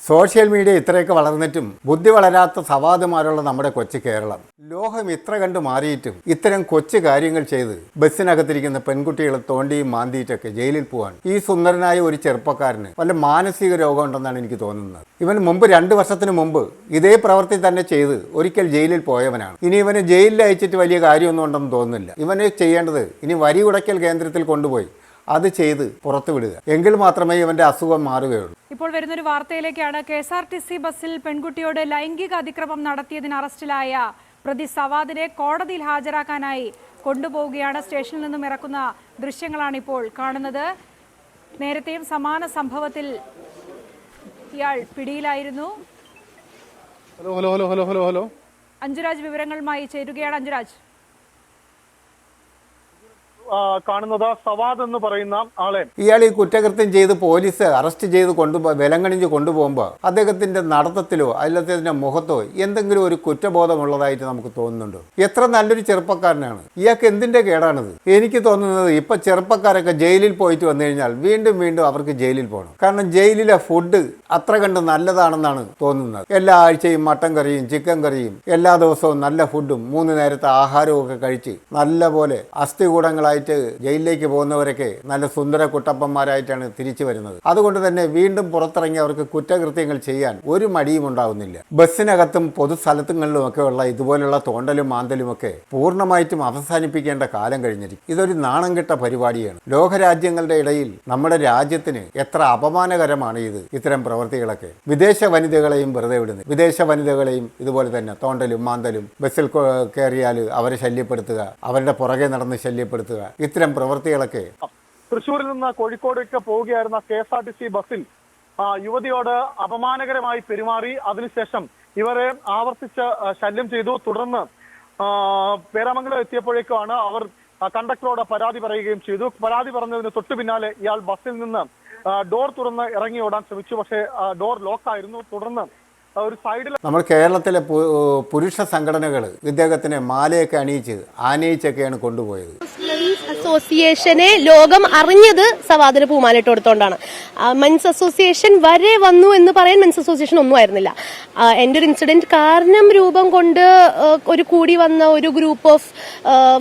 Social media ഇത്രയൊക്കെ വളർന്നിട്ടും ബുദ്ധി വളരാത്ത സവാദുമാരുള്ള നമ്മുടെ കൊച്ചു കേരളം ലോകം ഇത്ര കണ്ട് മാറിയിട്ടും ഇത്തരം കൊച്ചു കാര്യങ്ങൾ ചെയ്ത് ബസ്സിനകത്തിരിക്കുന്ന പെൺകുട്ടികളെ തോണ്ടിയും മാന്തിയിട്ടൊക്കെ ജയിലിൽ പോവാൻ ഈ സുന്ദരനായ ഒരു ചെറുപ്പക്കാരന് വല്ല മാനസിക രോഗം ഉണ്ടെന്നാണ് എനിക്ക് തോന്നുന്നത്. ഇവൻ മുമ്പ് 2 വർഷത്തിന് മുമ്പ് ഇതേ പ്രവൃത്തി തന്നെ ചെയ്ത് ഒരിക്കൽ ജയിലിൽ പോയവനാണ്. ഇനി ഇവനെ ജയിലിൽ അയച്ചിട്ട് വലിയ കാര്യമൊന്നും ഉണ്ടെന്ന് തോന്നുന്നില്ല. ഇവന് ചെയ്യേണ്ടത് ഇനി വരി ഉടയ്ക്കൽ കേന്ദ്രത്തിൽ കൊണ്ടുപോയി അത് ചെയ്ത് പുറത്തു വിടുക. എങ്കിൽ മാത്രമേ ഇവന്റെ അസുഖം മാറുകയുള്ളൂ. ഇപ്പോൾ വരുന്നൊരു വാർത്തയിലേക്കാണ്. KSRTC ബസ്സിൽ പെൺകുട്ടിയോട് ലൈംഗിക അതിക്രമം നടത്തിയതിന് അറസ്റ്റിലായ പ്രതി സവാദിനെ കോടതിയിൽ ഹാജരാക്കാനായി കൊണ്ടുപോവുകയാണ്. സ്റ്റേഷനിൽ നിന്നും ഇറക്കുന്ന ദൃശ്യങ്ങളാണ് ഇപ്പോൾ കാണുന്നത്. നേരത്തെയും സമാന സംഭവത്തിൽ ഇയാൾ പിടിയിലായിരുന്നു. അഞ്ജുരാജ് വിവരങ്ങളുമായി ചേരുകയാണ്. അഞ്ജുരാജ്, കാണുന്നത് സവാദ് എന്ന് പറയുന്ന ആളെ ഇയാൾ ഈ കുറ്റകൃത്യം ചെയ്ത് പോലീസ് അറസ്റ്റ് ചെയ്ത് വിലങ്ങണിഞ്ഞ് കൊണ്ടുപോകുമ്പോൾ അദ്ദേഹത്തിന്റെ നടത്തത്തിലോ അദ്ദേഹത്തിന്റെ മുഖത്തോ എന്തെങ്കിലും ഒരു കുറ്റബോധമുള്ളതായിട്ട് നമുക്ക് തോന്നുന്നുണ്ടോ? എത്ര നല്ലൊരു ചെറുപ്പക്കാരനാണ്. ഇയാൾക്ക് എന്തിന്റെ കേടാണിത്? എനിക്ക് തോന്നുന്നത് ഇപ്പൊ ചെറുപ്പക്കാരൊക്കെ ജയിലിൽ പോയിട്ട് വന്നു കഴിഞ്ഞാൽ വീണ്ടും വീണ്ടും അവർക്ക് ജയിലിൽ പോകണം. കാരണം ജയിലിലെ ഫുഡ് അത്ര കണ്ട് നല്ലതാണെന്നാണ് തോന്നുന്നത്. എല്ലാ ആഴ്ചയും മട്ടൻ കറിയും ചിക്കൻ കറിയും എല്ലാ ദിവസവും നല്ല ഫുഡും 3 നേരത്തെ ആഹാരവും ഒക്കെ കഴിച്ച് നല്ലപോലെ അസ്ഥികൂടങ്ങളായിട്ട് ജയിലിലേക്ക് പോകുന്നവരൊക്കെ നല്ല സുന്ദര കുട്ടപ്പന്മാരായിട്ടാണ് തിരിച്ചു വരുന്നത്. അതുകൊണ്ട് തന്നെ വീണ്ടും പുറത്തിറങ്ങി അവർക്ക് കുറ്റകൃത്യങ്ങൾ ചെയ്യാൻ ഒരു മടിയും ഉണ്ടാവുന്നില്ല. ബസ്സിനകത്തും പൊതുസ്ഥലത്തുകളിലും ഒക്കെ ഉള്ള ഇതുപോലുള്ള തോണ്ടലും മാന്തലും ഒക്കെ പൂർണ്ണമായിട്ടും അവസാനിപ്പിക്കേണ്ട കാലം കഴിഞ്ഞിരിക്കും. ഇതൊരു നാണം കെട്ട പരിപാടിയാണ്. ലോകരാജ്യങ്ങളുടെ ഇടയിൽ നമ്മുടെ രാജ്യത്തിന് എത്ര അപമാനകരമാണ് ഇത്തരം പ്രവൃത്തികളൊക്കെ. വിദേശ വനിതകളെയും വെറുതെ വിടുന്നത്. വിദേശ വനിതകളെയും ഇതുപോലെ തന്നെ തോണ്ടലും മാന്തലും, ബസ്സിൽ കയറിയാൽ അവരെ ശല്യപ്പെടുത്തുക, അവരുടെ പുറകെ നടന്ന് ശല്യപ്പെടുത്തുക, ഇത്തരം പ്രവൃത്തികളൊക്കെ. തൃശ്ശൂരിൽ നിന്ന് കോഴിക്കോടേക്ക് പോവുകയായിരുന്ന KSRTC ബസ്സിൽ യുവതിയോട് അപമാനകരമായി പെരുമാറി. അതിനുശേഷം ഇവരെ ആവർത്തിച്ച് ശല്യം ചെയ്തു. തുടർന്ന് പേരാമംഗലം എത്തിയപ്പോഴേക്കാണ് അവർ കണ്ടക്ടറോട് പരാതി പറയുകയും ചെയ്തു. പരാതി പറഞ്ഞതിന് തൊട്ടു പിന്നാലെ ഇയാൾ ബസ്സിൽ നിന്ന് ഡോർ തുറന്ന് ഇറങ്ങി ഓടാൻ ശ്രമിച്ചു. പക്ഷേ ഡോർ ലോക്കായിരുന്നു. തുടർന്ന് ഒരു സൈഡിൽ നമ്മൾ കേരളത്തിലെ പുരുഷ സംഘടനകൾ ഇദ്ദേഹത്തിനെ മാലയൊക്കെ അണിയിച്ച് ആനയിച്ചൊക്കെയാണ് കൊണ്ടുപോയത്. അസോസിയേഷനെ ലോകം അറിഞ്ഞത് സവാദിന് പൂമാലയിട്ട് കൊടുത്തോണ്ടാണ്. മെൻസ് അസോസിയേഷൻ വരെ വന്നു എന്ന് പറയാൻ മെൻസ് അസോസിയേഷൻ ഒന്നും ആയിരുന്നില്ല. എൻ്റെ ഒരു ഇൻസിഡന്റ് കാരണം രൂപം കൊണ്ട് ഒരു കൂടി വന്ന ഒരു group of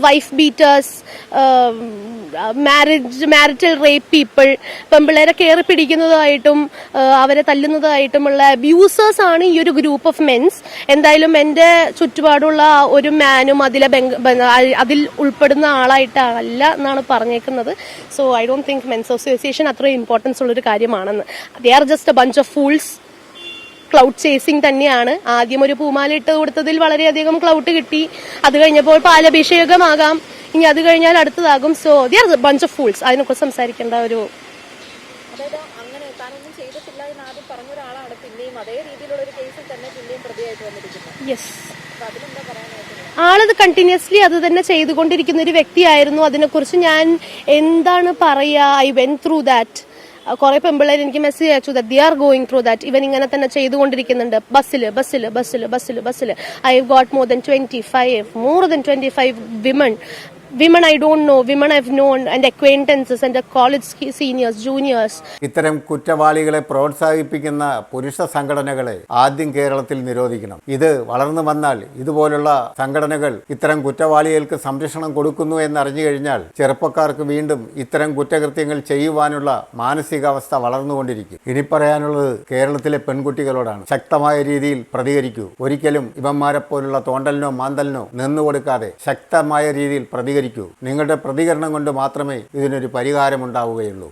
wife beaters, marital rape people, പെമ്പിള്ളേരെ കയറി പിടിക്കുന്നതായിട്ടും അവരെ തല്ലുന്നതായിട്ടുമുള്ള അബ്യൂസേഴ്സ് ആണ് ഈ ഒരു ഗ്രൂപ്പ് ഓഫ് മെൻസ്. എന്തായാലും എൻ്റെ ചുറ്റുപാടുള്ള ഒരു മാനും അതിൽ ഉൾപ്പെടുന്ന ആളായിട്ടല്ല എന്നാണ് പറഞ്ഞേക്കുന്നത്. So I don't think men's association അത്രയും ഇമ്പോർട്ടൻസ് ഉള്ളൊരു കാര്യമാണെന്ന്. They are just A bunch of fools. Cloud chasing തന്നെയാണ്. ആദ്യം ഒരു പൂമാല ഇട്ട് കൊടുത്തതിൽ വളരെയധികം ക്ലൗഡ് കിട്ടി. അത് കഴിഞ്ഞപ്പോൾ പാലഭിഷേകമാകാം, ഇനി അത് കഴിഞ്ഞാൽ അടുത്തതാകും. So they are a bunch of fools. അതിനെക്കുറിച്ച് സംസാരിക്കേണ്ട ഒരു ആളത് കണ്ടിന്യൂസ്ലി അത് തന്നെ ചെയ്തുകൊണ്ടിരിക്കുന്ന ഒരു വ്യക്തിയായിരുന്നു. അതിനെക്കുറിച്ച് ഞാൻ എന്താണ് പറയുക, ഐ വെന്റ് ത്രൂ ദാറ്റ്. കുറെ പെമ്പിള്ളേർ എനിക്ക് മെസ്സേജ് അയച്ചു that they are going through that. ഇവൻ ഇങ്ങനെ തന്നെ ചെയ്തുകൊണ്ടിരിക്കുന്നുണ്ട് ബസ്സിൽ. I have got more than 25 women I don't know, women I've known and acquaintances and college seniors, juniors. ഇത്തരം കുറ്റവാളികളെ പ്രോത്സാഹിപ്പിക്കുന്ന പുരുഷ സംഘടനകളെ ആദ്യം കേരളത്തിൽ നിരോധിക്കണം. ഇത് വളർന്നു വന്നാൽ ഇതുപോലുള്ള സംഘടനകൾ ഇത്തരം കുറ്റവാളികൾക്ക് സംരക്ഷണം കൊടുക്കുന്നു എന്നറിഞ്ഞു കഴിഞ്ഞാൽ ചെറുപ്പക്കാർക്ക് വീണ്ടും ഇത്തരം കുറ്റകൃത്യങ്ങൾ ചെയ്യുവാനുള്ള മാനസികാവസ്ഥ വളർന്നുകൊണ്ടിരിക്കും. ഇനി പറയാനുള്ളത് കേരളത്തിലെ പെൺകുട്ടികളോടാണ്. ശക്തമായ രീതിയിൽ പ്രതികരിക്കൂ. ഒരിക്കലും ഇവന്മാരെ പോലുള്ള തോണ്ടലിനോ മാന്തലിനോ നിന്നുകൊടുക്കാതെ ശക്തമായ രീതിയിൽ പ്രതികരിക്കൂ. നിങ്ങളുടെ പ്രതികരണം കൊണ്ട് മാത്രമേ ഇതിനൊരു പരിഹാരമുണ്ടാവുകയുള്ളൂ.